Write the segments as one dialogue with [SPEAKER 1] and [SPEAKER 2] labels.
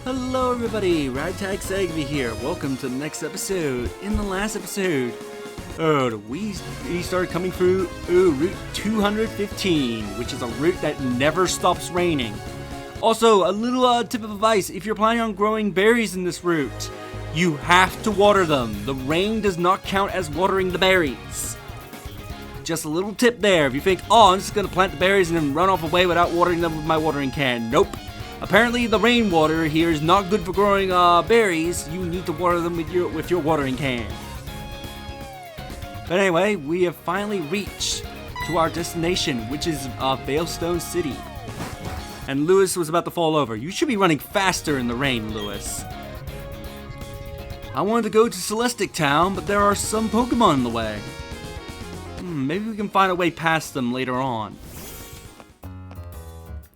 [SPEAKER 1] Hello everybody, Ragtag Segby here. Welcome to the next episode. In the last episode, we started coming through Route 215, which is a route that never stops raining. Also, a little tip of advice, if you're planning on growing berries in this route, you have to water them. The rain does not count as watering the berries. Just a little tip there. If you think, oh, I'm just going to plant the berries and then run off away without watering them with my watering can. Nope. Apparently the rainwater here is not good for growing berries. You need to water them with your watering can. But anyway, we have finally reached to our destination, which is Veilstone City. And Lewis was about to fall over. You should be running faster in the rain, Lewis. I wanted to go to Celestic Town, but there are some Pokemon in the way. Maybe we can find a way past them later on.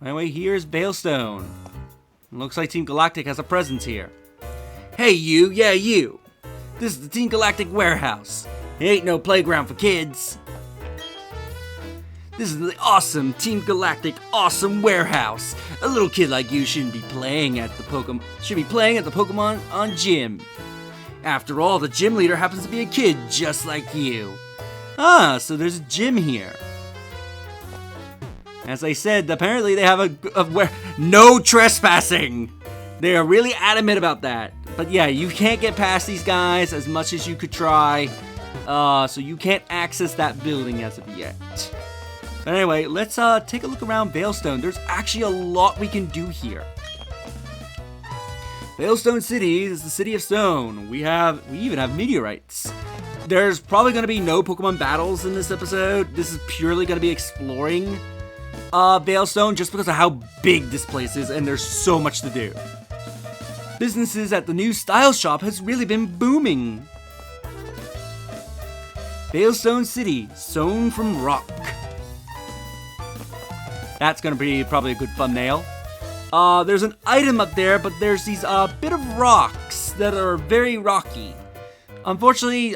[SPEAKER 1] Anyway, here's Veilstone. Looks like Team Galactic has a presence here. Hey you, yeah you. This is the Team Galactic warehouse. It ain't no playground for kids. This is the awesome Team Galactic awesome warehouse. A little kid like you shouldn't be playing at the Pokemon on gym. After all, the gym leader happens to be a kid just like you. Ah, so there's a gym here. As I said, apparently they have no trespassing. They are really adamant about that. But yeah, you can't get past these guys as much as you could try. So you can't access that building as of yet. But anyway, let's take a look around Veilstone. There's actually a lot we can do here. Veilstone City is the city of stone. We even have meteorites. There's probably going to be no Pokemon battles in this episode. This is purely going to be exploring Veilstone just because of how big this place is and there's so much to do. Businesses at the new style shop has really been booming. Veilstone City, sewn from rock. That's gonna be probably a good thumbnail. There's an item up there, but there's these bit of rocks that are very rocky. Unfortunately,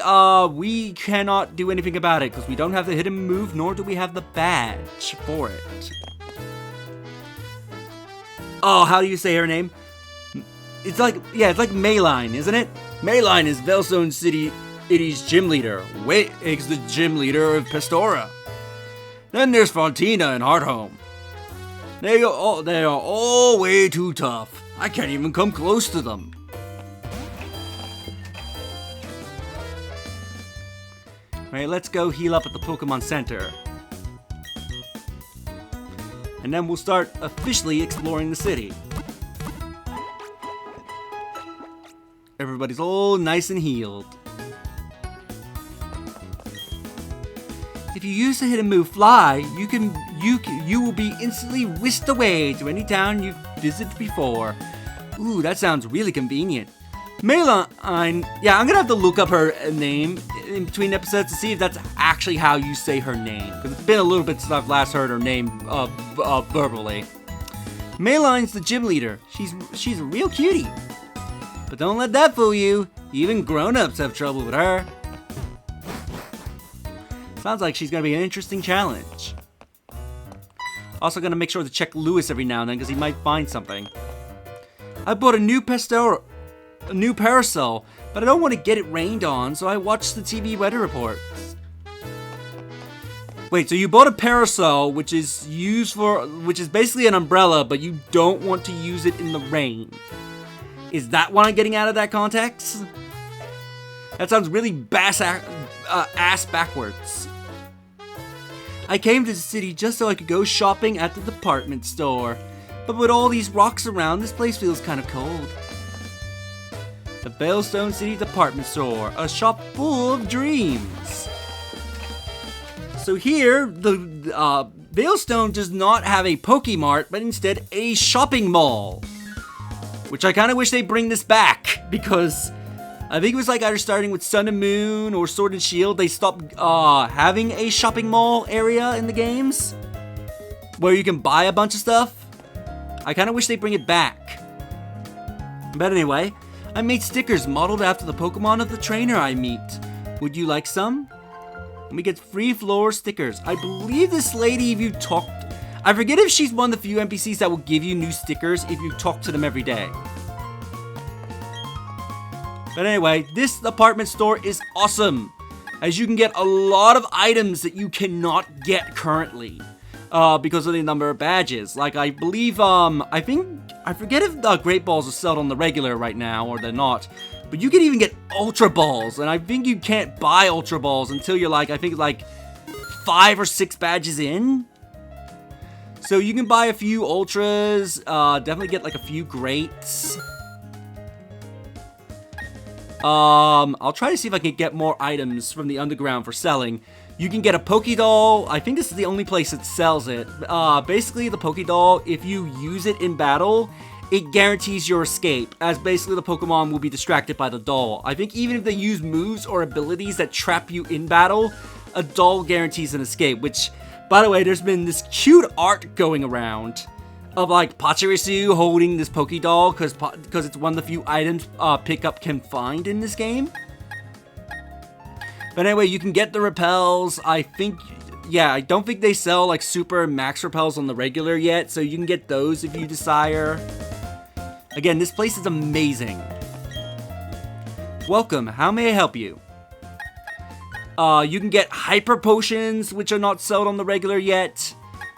[SPEAKER 1] we cannot do anything about it because we don't have the hidden move, nor do we have the badge for it. Oh, how do you say her name? It's like Mayline, isn't it? Mayline is Veilstone City's gym leader. Wait, is the gym leader of Pestora. Then there's Fontina and Hearthome. They are all way too tough. I can't even come close to them. Alright, let's go heal up at the Pokemon Center. And then we'll start officially exploring the city. Everybody's all nice and healed. If you use the hidden move Fly, you will be instantly whisked away to any town you've visited before. Ooh, that sounds really convenient. Mayline, yeah, I'm gonna have to look up her name in between episodes to see if that's actually how you say her name, because it's been a little bit since I've last heard her name verbally. Mayline's the gym leader. She's a real cutie. But don't let that fool you. Even grown-ups have trouble with her. Sounds like she's gonna be an interesting challenge. Also gonna make sure to check Lewis every now and then because he might find something. I bought a new parasol, but I don't want to get it rained on, so I watched the TV weather reports. Wait, so you bought a parasol, which is basically an umbrella, but you don't want to use it in the rain. Is that what I'm getting out of that context? That sounds really ass backwards. I came to the city just so I could go shopping at the department store. But with all these rocks around, this place feels kind of cold. The Veilstone City Department Store, a shop full of dreams. So here, the Veilstone does not have a Pokemart, but instead a shopping mall. Which I kind of wish they'd bring this back, because I think it was like either starting with Sun and Moon or Sword and Shield, they stopped having a shopping mall area in the games where you can buy a bunch of stuff. I kind of wish they'd bring it back. But anyway, I made stickers modeled after the Pokemon of the trainer I meet. Would you like some? And we get free floor stickers. I believe this lady, if you talked, I forget if she's one of the few NPCs that will give you new stickers if you talk to them every day. But anyway, this department store is awesome, as you can get a lot of items that you cannot get currently because of the number of badges. Like, I believe, I forget if the Great Balls are sold on the regular right now or they're not, but you can even get Ultra Balls, and I think you can't buy Ultra Balls until you're like, I think like 5 or 6 badges in. So you can buy a few Ultras, definitely get like a few Greats. I'll try to see if I can get more items from the underground for selling. You can get a Pokédoll. I think this is the only place that sells it. Basically, the Pokédoll, if you use it in battle, it guarantees your escape, as basically the Pokemon will be distracted by the doll. I think even if they use moves or abilities that trap you in battle, a doll guarantees an escape, which, by the way, there's been this cute art going around of like Pachirisu holding this Pokédoll because it's one of the few items Pickup can find in this game. But anyway, you can get the repels. I think, yeah, I don't think they sell like super and max repels on the regular yet, so you can get those if you desire. Again, this place is amazing. Welcome, how may I help you? You can get hyper potions, which are not sold on the regular yet.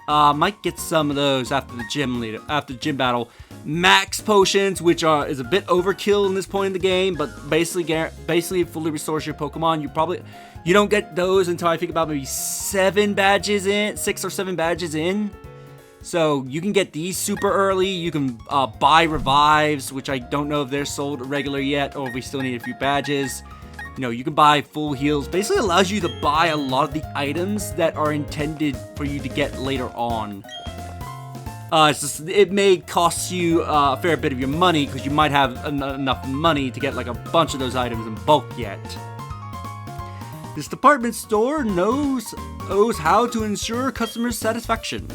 [SPEAKER 1] Might get some of those after the gym battle. Max potions, which is a bit overkill in this point in the game, but basically fully restores your Pokemon. You don't get those until I think about maybe 7 badges in, 6 or 7 badges in. So you can get these super early. You can buy revives, which I don't know if they're sold regular yet, or if we still need a few badges. You know, you can buy full heals. Basically allows you to buy a lot of the items that are intended for you to get later on. It may cost you a fair bit of your money because you might have enough money to get like a bunch of those items in bulk yet. This department store knows how to ensure customer satisfaction.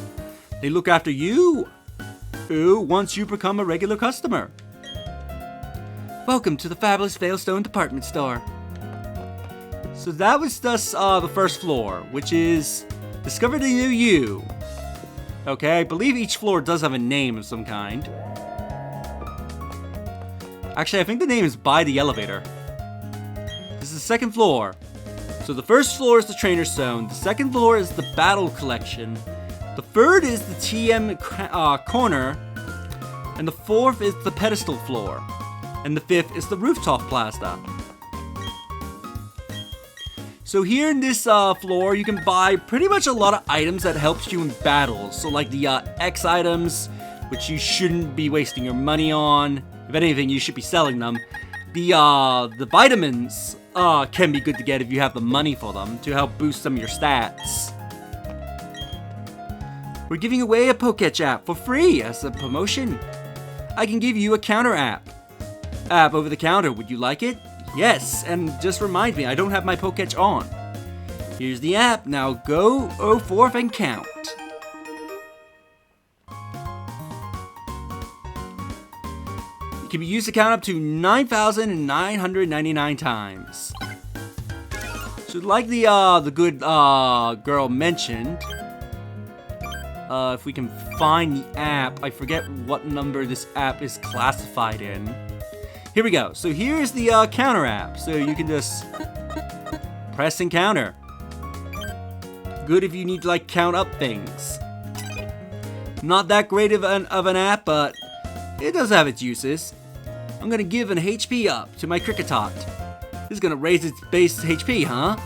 [SPEAKER 1] They look after you once you become a regular customer. Welcome to the fabulous Veilstone department store. So that was just the first floor, which is Discover the New You. Okay, I believe each floor does have a name of some kind. Actually, I think the name is by the elevator. This is the second floor. So the first floor is the Trainer Zone. The second floor is the Battle Collection. The third is the TM Corner. And the fourth is the Pedestal Floor. And the fifth is the Rooftop Plaza. So here in this floor, you can buy pretty much a lot of items that helps you in battles. So like the X items, which you shouldn't be wasting your money on. If anything, you should be selling them. The vitamins can be good to get if you have the money for them to help boost some of your stats. We're giving away a Poketch app for free as a promotion. I can give you a counter app. App over the counter, would you like it? Yes, and just remind me, I don't have my Poketch on. Here's the app, now go forth and count. It can be used to count up to 9,999 times. So like the good girl mentioned, if we can find the app, I forget what number this app is classified in. Here we go. So here's the counter app. So you can just press and counter. Good if you need to like count up things. Not that great of an app, but it does have its uses. I'm gonna give an HP up to my Kricketot. This is gonna raise its base HP, huh?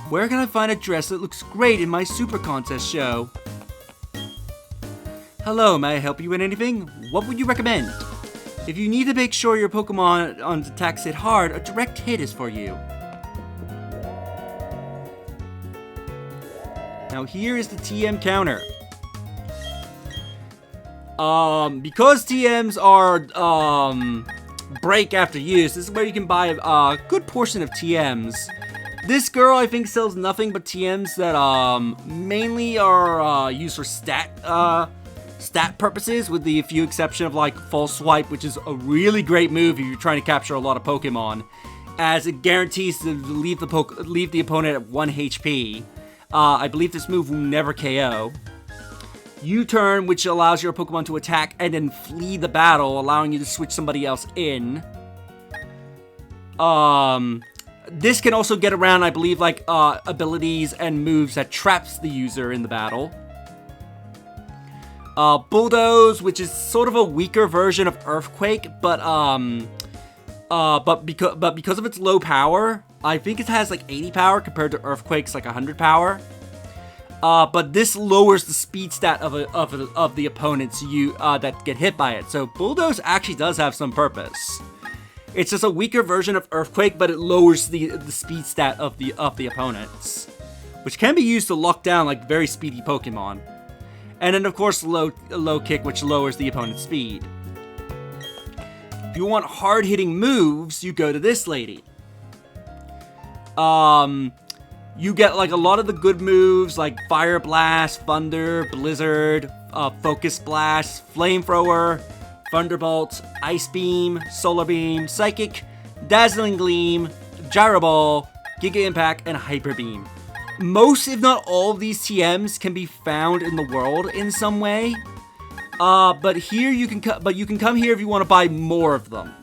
[SPEAKER 1] Where can I find a dress that looks great in my Super Contest show? Hello, may I help you with anything? What would you recommend? If you need to make sure your Pokemon's attacks hit hard, a direct hit is for you. Now here is the TM counter. Because TMs are break after use, this is where you can buy a good portion of TMs. This girl, I think, sells nothing but TMs that mainly are used for stat purposes, with the few exception of like False Swipe, which is a really great move if you're trying to capture a lot of Pokemon, as it guarantees to leave the opponent at 1 HP. I believe this move will never KO. U-turn, which allows your Pokemon to attack and then flee the battle, allowing you to switch somebody else in. This can also get around, I believe, like, abilities and moves that traps the user in the battle. Bulldoze, which is sort of a weaker version of Earthquake, but because of its low power, I think it has like 80 power compared to Earthquake's like 100 power. But this lowers the speed stat of the opponents that get hit by it. So Bulldoze actually does have some purpose. It's just a weaker version of Earthquake, but it lowers the speed stat of the opponents, which can be used to lock down like very speedy Pokemon. And then of course low kick, which lowers the opponent's speed. If you want hard hitting moves, you go to this lady. You get like a lot of the good moves like Fire Blast, Thunder, Blizzard, Focus Blast, Flamethrower, Thunderbolt, Ice Beam, Solar Beam, Psychic, Dazzling Gleam, Gyro Ball, Giga Impact, and Hyper Beam. Most, if not all, of these TMs can be found in the world in some way. But here you can come here if you want to buy more of them.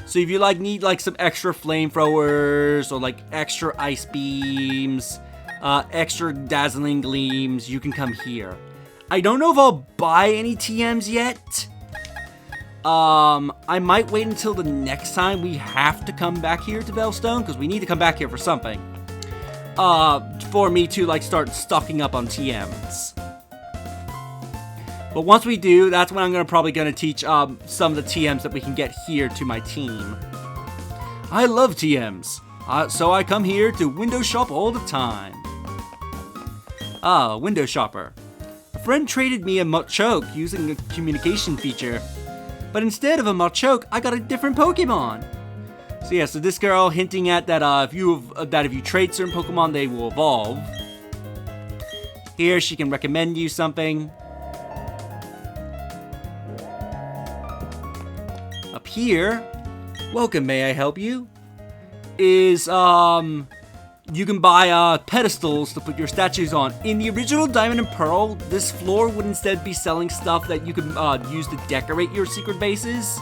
[SPEAKER 1] So if you like need like some extra flamethrowers or like extra ice beams, extra dazzling gleams, you can come here. I don't know if I'll buy any TMs yet. I might wait until the next time we have to come back here to Veilstone, because we need to come back here for something. For me to like start stocking up on TMs. But once we do, that's when I'm probably gonna teach some of the TMs that we can get here to my team. I love TMs, so I come here to window shop all the time. Window shopper. A friend traded me a Machoke using a communication feature, but instead of a Machoke, I got a different Pokemon. So yeah, so this girl hinting at that if you trade certain Pokemon, they will evolve. Here she can recommend you something. Up here, welcome, may I help you? Is you can buy pedestals to put your statues on. In the original Diamond and Pearl, this floor would instead be selling stuff that you can use to decorate your secret bases.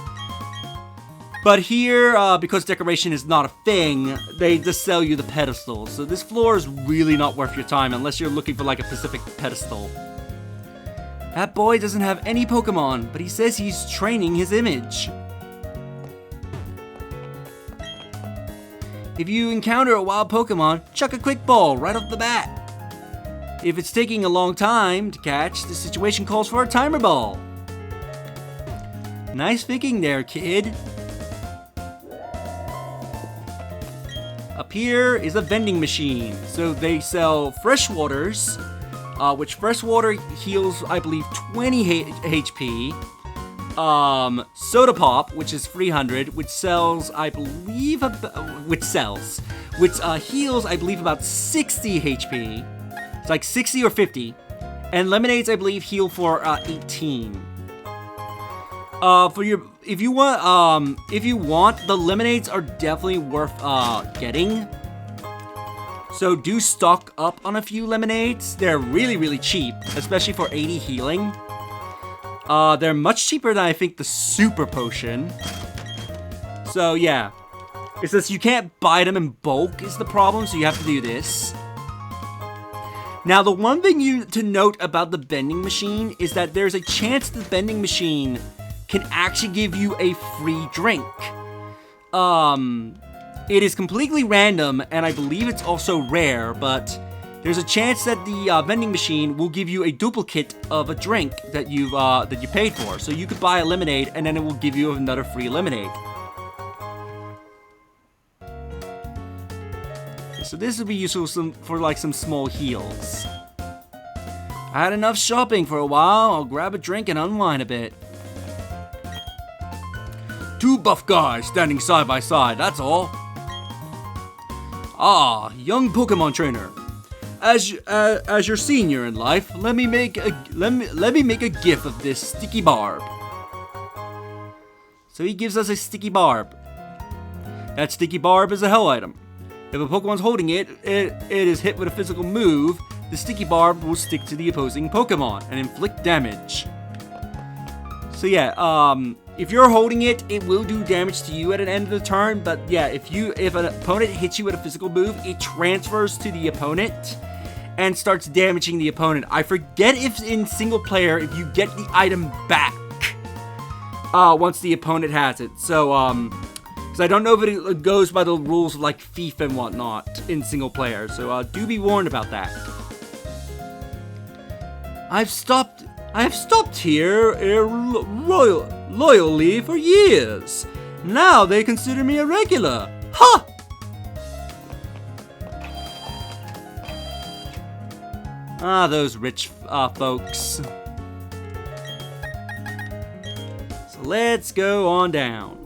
[SPEAKER 1] But here, because decoration is not a thing, they just sell you the pedestals. So this floor is really not worth your time unless you're looking for like a specific pedestal. That boy doesn't have any Pokemon, but he says he's training his image. If you encounter a wild Pokemon, chuck a quick ball right off the bat. If it's taking a long time to catch, the situation calls for a timer ball. Nice thinking there, kid. Up here is a vending machine. So they sell fresh waters, which fresh water heals, I believe, 20 HP. Soda Pop, which is 300, which sells, I believe, heals, I believe, about 60 HP. It's like 60 or 50. And lemonades, I believe, heal for 18. If you want, the lemonades are definitely worth getting. So do stock up on a few lemonades. They're really, really cheap, especially for 80 healing. They're much cheaper than I think the Super Potion. So yeah, it's just you can't buy them in bulk is the problem, so you have to do this. Now the one thing to note about the vending machine is that there's a chance the vending machine can actually give you a free drink. It is completely random, and I believe it's also rare, but there's a chance that the vending machine will give you a duplicate of a drink that you paid for. So you could buy a lemonade, and then it will give you another free lemonade. So this will be useful for like some small heals. I had enough shopping for a while. I'll grab a drink and unwind a bit. Two buff guys standing side by side, that's all. Ah, young Pokemon trainer. As your senior in life, let me make a gift of this sticky barb. So he gives us a sticky barb. That sticky barb is a hell item. If a Pokemon's holding it, it is hit with a physical move, the sticky barb will stick to the opposing Pokemon and inflict damage. So yeah, if you're holding it, it will do damage to you at an end of the turn, but yeah, if an opponent hits you with a physical move, it transfers to the opponent and starts damaging the opponent. I forget if in single player, if you get the item back once the opponent has it. So, because I don't know if it goes by the rules of like FIFA and whatnot in single player, so do be warned about that. I have stopped here loyally for years. Now they consider me a regular. Ha! Ah, those rich folks. So let's go on down.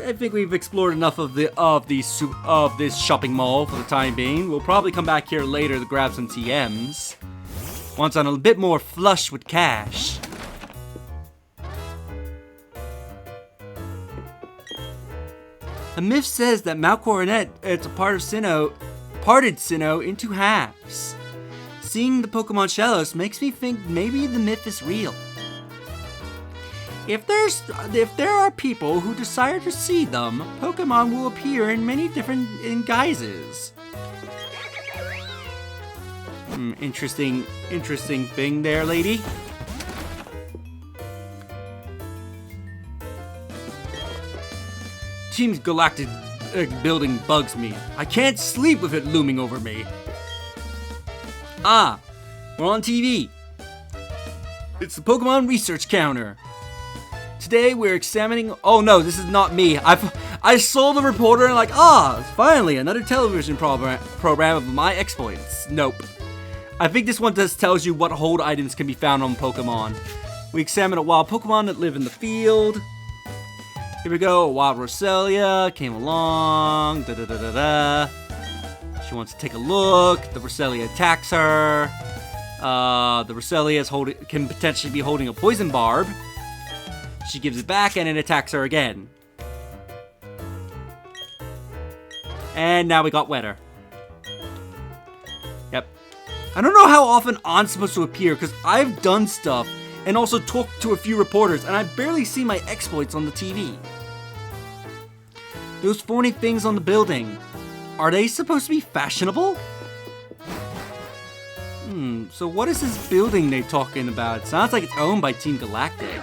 [SPEAKER 1] I think we've explored enough of this shopping mall for the time being. We'll probably come back here later to grab some TMs once I'm a bit more flush with cash. The myth says that Mount Coronet is a parted Sinnoh into halves. Seeing the Pokemon Shellos makes me think maybe the myth is real. If there are people who desire to see them, Pokemon will appear in many different guises. Interesting thing there, lady. Team Galactic building bugs me. I can't sleep with it looming over me. Ah, we're on TV. It's the Pokemon Research Counter. Today we're examining. Oh no, this is not me. I saw the reporter and like, finally another television program of my exploits. Nope. I think this one just tells you what hold items can be found on Pokemon. We examine a wild Pokemon that live in the field. Here we go. A wild Roselia came along. She wants to take a look. The Roselia attacks her. The Roselia can potentially be holding a poison barb. She gives it back and it attacks her again. And now we got wetter. Yep. I don't know how often On's supposed to appear because I've done stuff and also talked to a few reporters and I barely see my exploits on the TV. Those phony things on the building, are they supposed to be fashionable? So what is this building they're talking about? It sounds like it's owned by Team Galactic.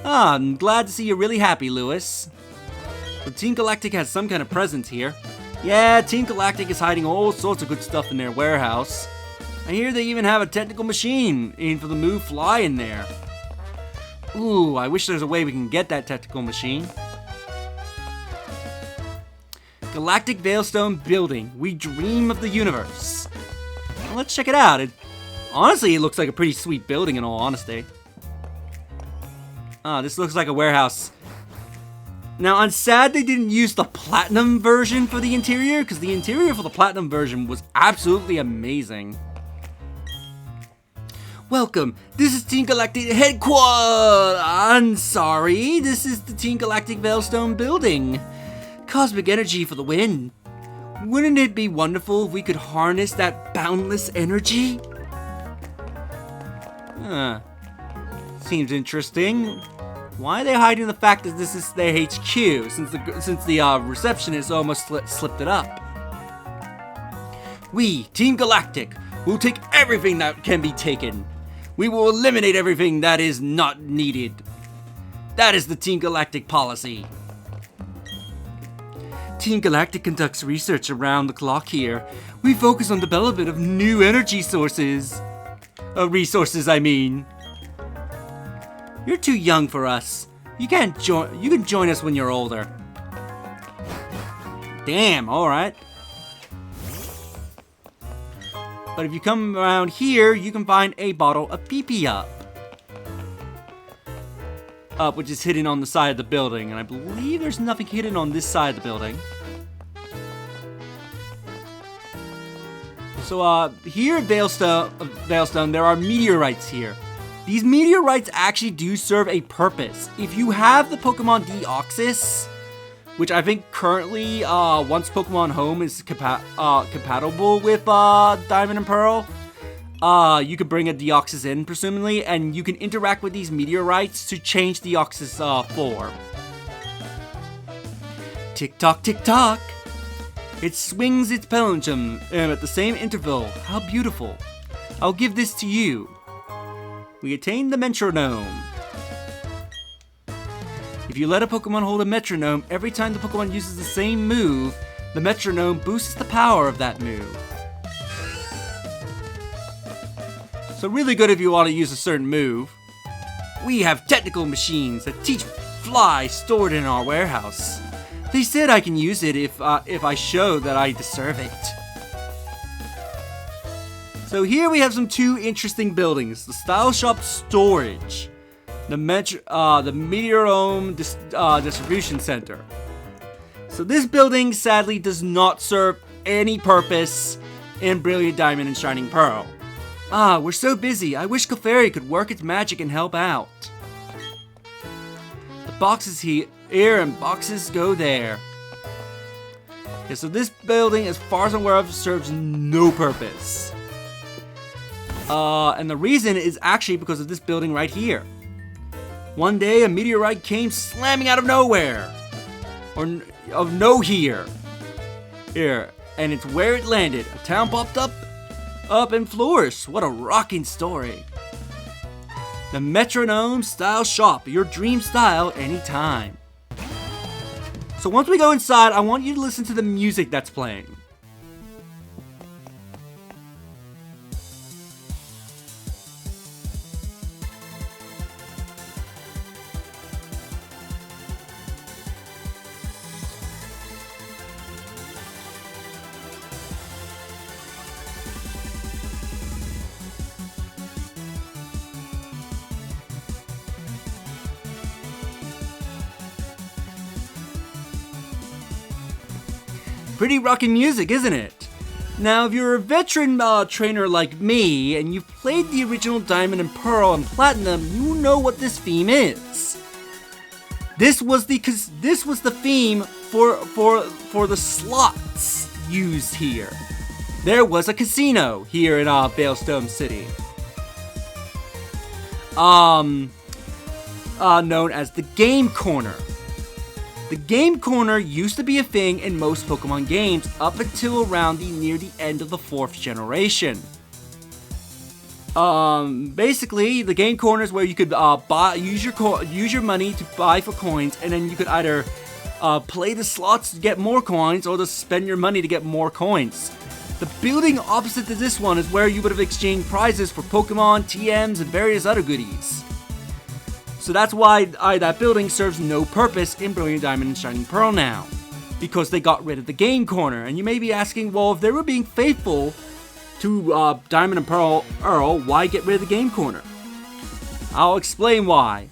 [SPEAKER 1] I'm glad to see you're really happy, Lewis. So Team Galactic has some kind of presence here. Yeah, Team Galactic is hiding all sorts of good stuff in their warehouse. I hear they even have a technical machine in for the move Fly in there. Ooh, I wish there's a way we can get that technical machine. Galactic Veilstone Building. We dream of the universe. Well, let's check it out. Honestly, it looks like a pretty sweet building in all honesty. This looks like a warehouse. Now, I'm sad they didn't use the Platinum version for the interior, because the interior for the Platinum version was absolutely amazing. Welcome, this is Team Galactic Headquarters! I'm sorry, this is the Team Galactic Veilstone Building. Cosmic energy for the win. Wouldn't it be wonderful if we could harness that boundless energy? Seems interesting. Why are they hiding the fact that this is their HQ, since the receptionist almost slipped it up? We, Team Galactic, will take everything that can be taken. We will eliminate everything that is not needed. That is the Team Galactic policy. Team Galactic conducts research around the clock here. We focus on development of new energy sources. Resources, I mean. You're too young for us. You can join us when you're older. Damn, alright. But if you come around here, you can find a bottle of pee-pee up, which is hidden on the side of the building. And I believe there's nothing hidden on this side of the building. So, here at Veilstone, there are meteorites here. These meteorites actually do serve a purpose. If you have the Pokemon Deoxys, which I think currently, once Pokemon Home is compatible with Diamond and Pearl, you could bring a Deoxys in, presumably, and you can interact with these meteorites to change Deoxys' form. Tick-tock, tick-tock! It swings its pendulum at the same interval. How beautiful. I'll give this to you. We attained the metronome. If you let a Pokemon hold a metronome, every time the Pokemon uses the same move, the metronome boosts the power of that move. So really good if you want to use a certain move. We have technical machines that teach Fly stored in our warehouse. They said I can use it if I show that I deserve it. So here we have some two interesting buildings. The Style Shop Storage. The Meteorome Distribution Center. So this building sadly does not serve any purpose in Brilliant Diamond and Shining Pearl. We're so busy. I wish Clefairy could work its magic and help out. The boxes here and boxes go there. Okay, so this building, as far as I'm aware of, serves no purpose. And the reason is actually because of this building right here. One day, a meteorite came slamming out of nowhere. Or of no here. Here. And it's where it landed. A town popped up and flourished. What a rocking story. The Metronome Style Shop. Your dream style anytime. So once we go inside, I want you to listen to the music that's playing. Pretty rockin' music, isn't it? Now, if you're a veteran trainer like me, and you've played the original Diamond and Pearl and Platinum, you know what this theme is. This was the theme for the slots used here. There was a casino here in Veilstone City, known as the Game Corner. The Game Corner used to be a thing in most Pokemon games up until around near the end of the 4th generation. Basically, the Game Corner is where you could use your money to buy for coins, and then you could either play the slots to get more coins, or to spend your money to get more coins. The building opposite to this one is where you would have exchanged prizes for Pokemon, TMs, and various other goodies. So that's why that building serves no purpose in Brilliant Diamond and Shining Pearl now, because they got rid of the Game Corner. And you may be asking, well, if they were being faithful to Diamond and Pearl, why get rid of the Game Corner? I'll explain why.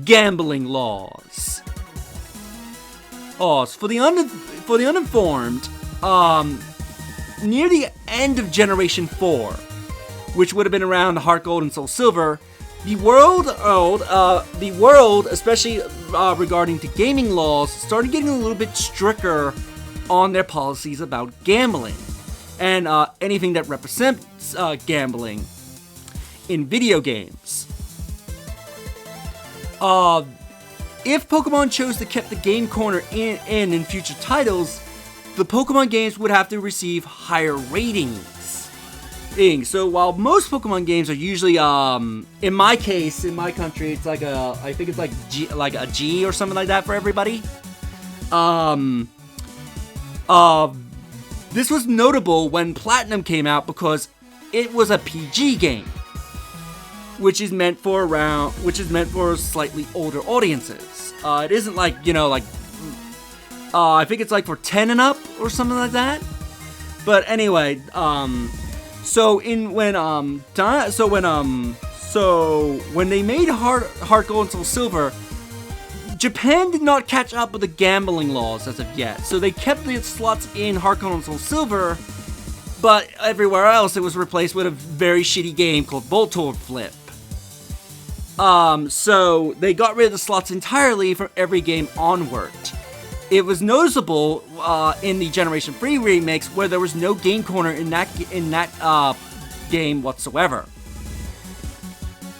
[SPEAKER 1] Gambling laws. So for the uninformed, near the end of Generation 4, which would have been around Heart Gold and Soul Silver, the world, especially regarding to gaming laws, started getting a little bit stricter on their policies about gambling and anything that represents gambling in video games. If Pokemon chose to keep the Game Corner in future titles, the Pokemon games would have to receive higher ratings. So while most Pokemon games are usually, in my case, in my country, it's like I think it's like a G or something like that for everybody. This was notable when Platinum came out because it was a PG game, which is meant for slightly older audiences. It isn't like, I think it's like for 10 and up or something like that. But anyway, So when they made Heart Gold and Soul Silver, Japan did not catch up with the gambling laws as of yet. So they kept the slots in Heart Gold and Soul Silver, but everywhere else it was replaced with a very shitty game called Voltorb Flip. So they got rid of the slots entirely from every game onward. it was noticeable in the Generation 3 remakes where there was no game corner in that game whatsoever.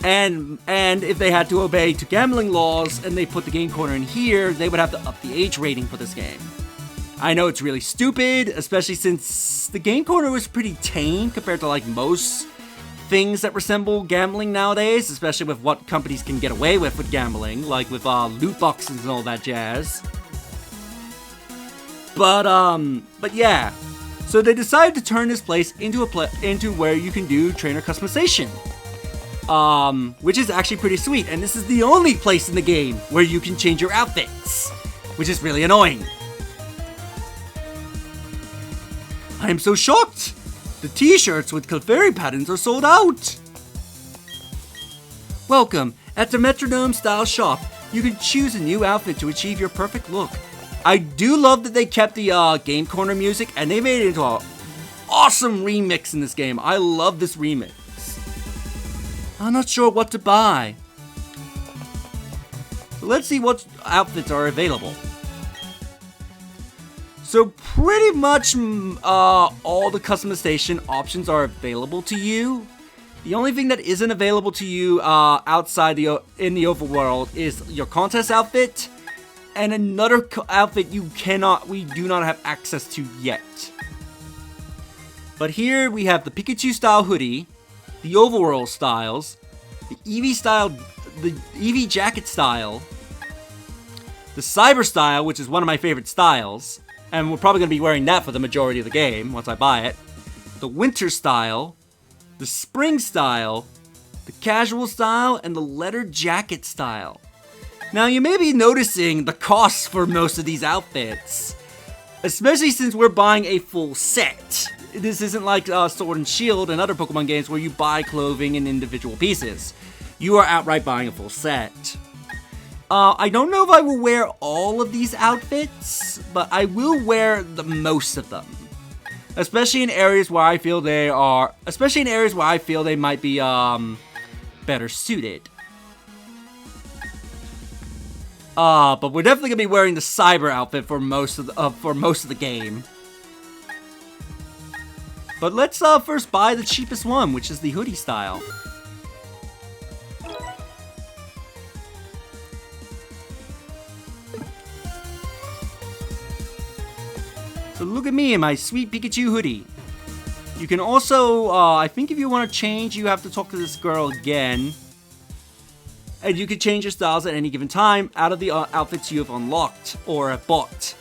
[SPEAKER 1] And if they had to obey to gambling laws and they put the game corner in here, they would have to up the age rating for this game. I know it's really stupid, especially since the game corner was pretty tame compared to like most things that resemble gambling nowadays, especially with what companies can get away with gambling, like with loot boxes and all that jazz. But yeah, so they decided to turn this place into where you can do trainer customization, which is actually pretty sweet. And this is the only place in the game where you can change your outfits, which is really annoying. I am so shocked. The t-shirts with Clefairy patterns are sold out. Welcome at the Metronome Style Shop. You can choose a new outfit to achieve your perfect look. I do love that they kept the game corner music and they made it into an awesome remix in this game. I love this remix. I'm not sure what to buy. So let's see what outfits are available. So pretty much all the customization options are available to you. The only thing that isn't available to you outside in the overworld is your contest outfit. And another outfit we do not have access to yet. But here we have the Pikachu style hoodie, the overworld styles, the Eevee style, the Eevee jacket style, the cyber style, which is one of my favorite styles, and we're probably going to be wearing that for the majority of the game once I buy it, the winter style, the spring style, the casual style, and the leather jacket style. Now, you may be noticing the costs for most of these outfits, especially since we're buying a full set. This isn't like Sword and Shield and other Pokemon games where you buy clothing in individual pieces. You are outright buying a full set. I don't know if I will wear all of these outfits, but I will wear the most of them. Especially in areas where I feel they might be better suited. But we're definitely gonna be wearing the cyber outfit for most of the game. But let's first buy the cheapest one, which is the hoodie style. So look at me in my sweet Pikachu hoodie. You can also, I think if you want to change, you have to talk to this girl again. And you can change your styles at any given time out of the outfits you have unlocked or have bought.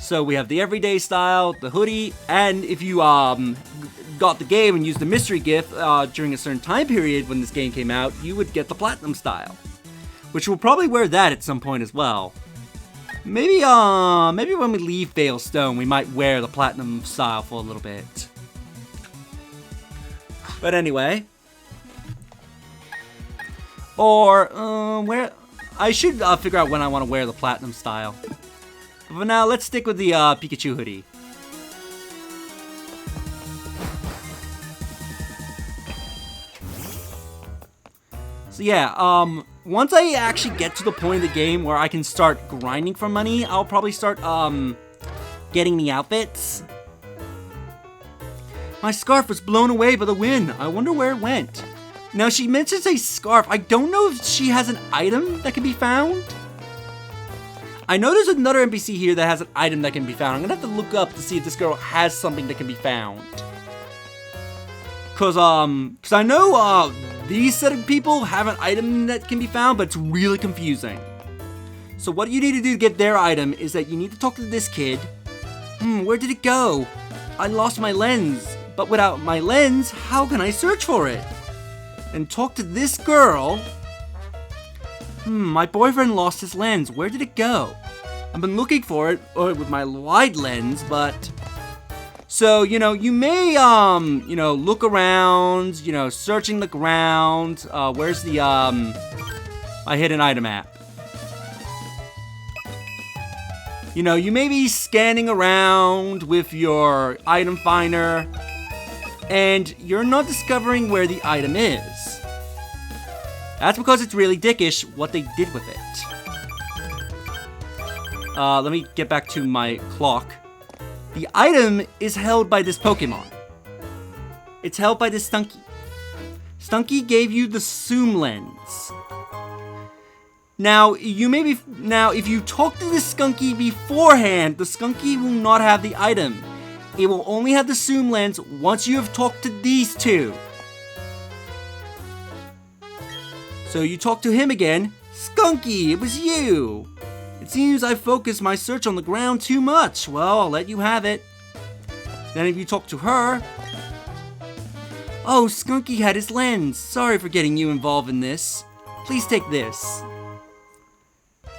[SPEAKER 1] So we have the everyday style, the hoodie, and if you got the game and used the mystery gift during a certain time period when this game came out, you would get the platinum style. Which we'll probably wear that at some point as well. Maybe when we leave Veilstone, we might wear the platinum style for a little bit. But anyway. Or, where... I should figure out when I want to wear the platinum style. But for now, let's stick with the Pikachu hoodie. So yeah, once I actually get to the point of the game where I can start grinding for money, I'll probably start, getting the outfits. My scarf was blown away by the wind. I wonder where it went. Now, she mentions a scarf. I don't know if she has an item that can be found. I know there's another NPC here that has an item that can be found. I'm gonna have to look up to see if this girl has something that can be found. Cause I know, these set of people have an item that can be found, but it's really confusing. So what you need to do to get their item is that you need to talk to this kid. Where did it go? I lost my lens, but without my lens, how can I search for it? And talk to this girl. My boyfriend lost his lens. Where did it go? I've been looking for it with my wide lens, but... So, you know, you may, you know, look around, you know, searching the ground. Where's the, my hidden item app? You know, you may be scanning around with your item finder, and you're not discovering where the item is. That's because it's really dickish what they did with it. Let me get back to my clock. The item is held by this Pokemon. It's held by this Stunky. Stunky gave you the Zoom Lens. Now, if you talk to this Skunky beforehand, the Skunky will not have the item. It will only have the Zoom Lens once you have talked to these two. So you talk to him again. Skunky, it was you. It seems I focused my search on the ground too much. Well, I'll let you have it. Then if you talk to her... Oh, Skunky had his lens. Sorry for getting you involved in this. Please take this.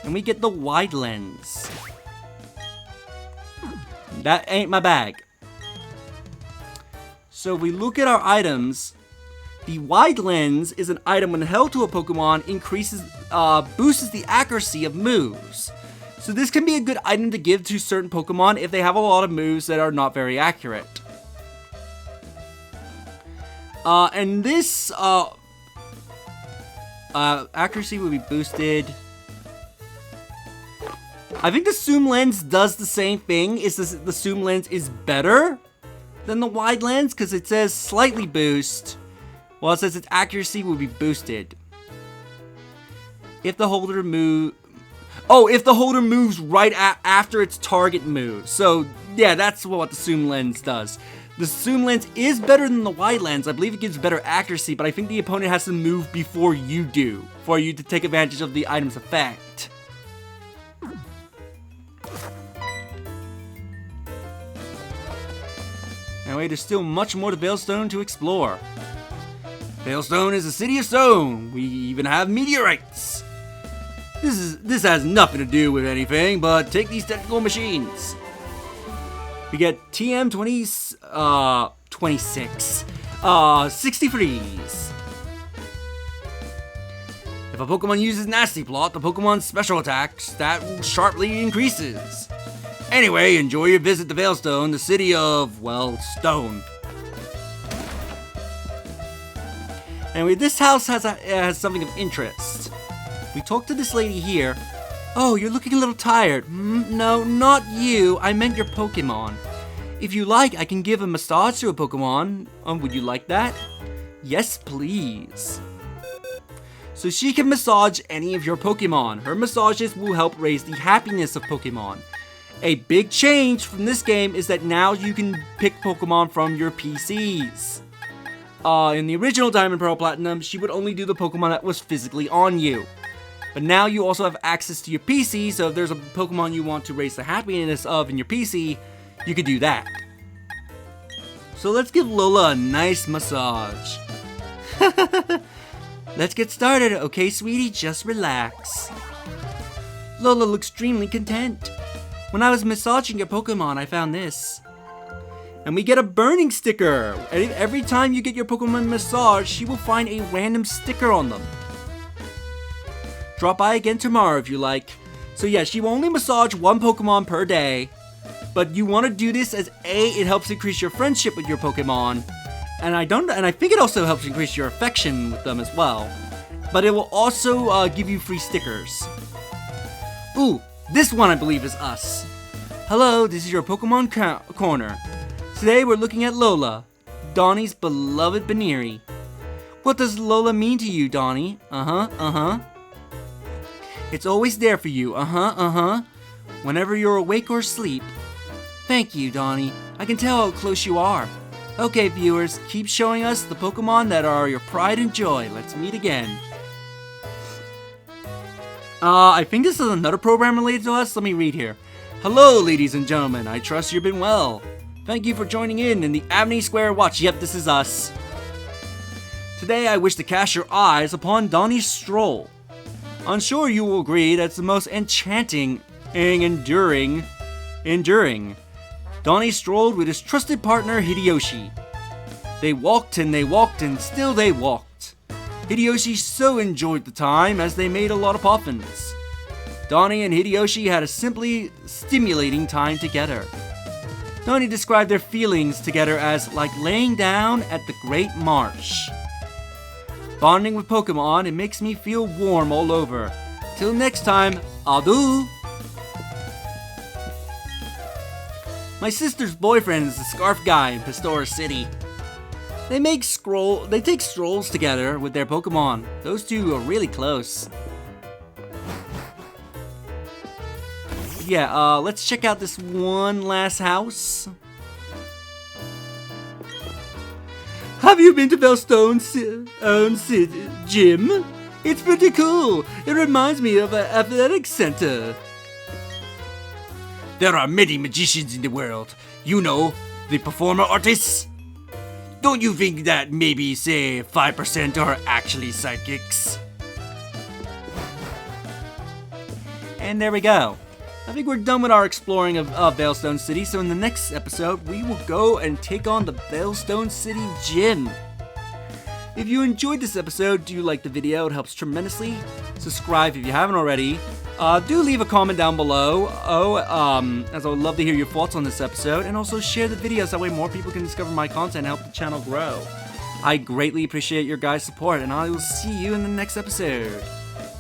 [SPEAKER 1] And we get the wide lens. That ain't my bag. So if we look at our items, the wide lens is an item when held to a Pokemon boosts the accuracy of moves. So this can be a good item to give to certain Pokemon if they have a lot of moves that are not very accurate. And this accuracy will be boosted. I think the Zoom Lens does the same thing. The Zoom Lens is better than the wide lens because it says slightly boost, while it says its accuracy will be boosted. If the holder moves right after its target moves. So yeah, that's what the Zoom Lens does. The Zoom Lens is better than the wide lens. I believe it gives better accuracy, but I think the opponent has to move before you do, for you to take advantage of the item's effect. Anyway, there's still much more to Veilstone to explore. Veilstone is a city of stone. We even have meteorites. This has nothing to do with anything, but take these technical machines. We get TM26, 63s. If a Pokemon uses Nasty Plot, the Pokemon's special attack stat sharply increases. Anyway, enjoy your visit to Veilstone, the city of, well, stone. Anyway, this house has something of interest. We talked to this lady here. Oh, you're looking a little tired. No, not you. I meant your Pokemon. If you like, I can give a massage to a Pokemon. Would you like that? Yes, please. So she can massage any of your Pokemon. Her massages will help raise the happiness of Pokemon. A big change from this game is that now you can pick Pokemon from your PCs. In the original Diamond, Pearl, Platinum, she would only do the Pokemon that was physically on you. But now you also have access to your PC, so if there's a Pokemon you want to raise the happiness of in your PC, you could do that. So let's give Lola a nice massage. Let's get started, okay, sweetie? Just relax. Lola looks extremely content. When I was massaging your Pokemon, I found this. And we get a burning sticker. Every time you get your Pokemon massaged, she will find a random sticker on them. Drop by again tomorrow if you like. So yeah, she will only massage one Pokemon per day. But you want to do this as it helps increase your friendship with your Pokemon. And I think it also helps increase your affection with them as well. But it will also give you free stickers. Ooh, this one I believe is us. Hello, this is your Pokemon Corner. Today we're looking at Lola, Donnie's beloved Baneri. What does Lola mean to you, Donnie? It's always there for you, whenever you're awake or asleep. Thank you, Donnie. I can tell how close you are. Okay, viewers, keep showing us the Pokemon that are your pride and joy. Let's meet again. I think this is another program related to us. Let me read here. Hello, ladies and gentlemen. I trust you've been well. Thank you for joining in the Amity Square Watch. Yep, this is us. Today, I wish to cast your eyes upon Donnie's stroll. I'm sure you will agree that's the most enchanting and enduring. Donnie strolled with his trusted partner Hideyoshi. They walked and still they walked. Hideyoshi so enjoyed the time as they made a lot of puffins. Donnie and Hideyoshi had a simply stimulating time together. Donnie described their feelings together as like laying down at the Great Marsh. Bonding with Pokemon, it makes me feel warm all over. Till next time, adieu! My sister's boyfriend is the scarf guy in Veilstone City. They take strolls together with their Pokemon. Those two are really close. Yeah, let's check out this one last house. Have you been to Veilstone City gym? It's pretty cool. It reminds me of an athletic center. There are many magicians in the world. You know, the performer artists. Don't you think that maybe, say, 5% are actually psychics? And there we go. I think we're done with our exploring of Veilstone City, so in the next episode, we will go and take on the Veilstone City Gym. If you enjoyed this episode, do like the video, it helps tremendously. Subscribe if you haven't already. Do leave a comment down below, as I would love to hear your thoughts on this episode, and also share the videos, that way more people can discover my content and help the channel grow. I greatly appreciate your guys' support, and I will see you in the next episode.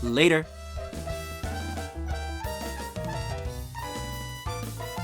[SPEAKER 1] Later.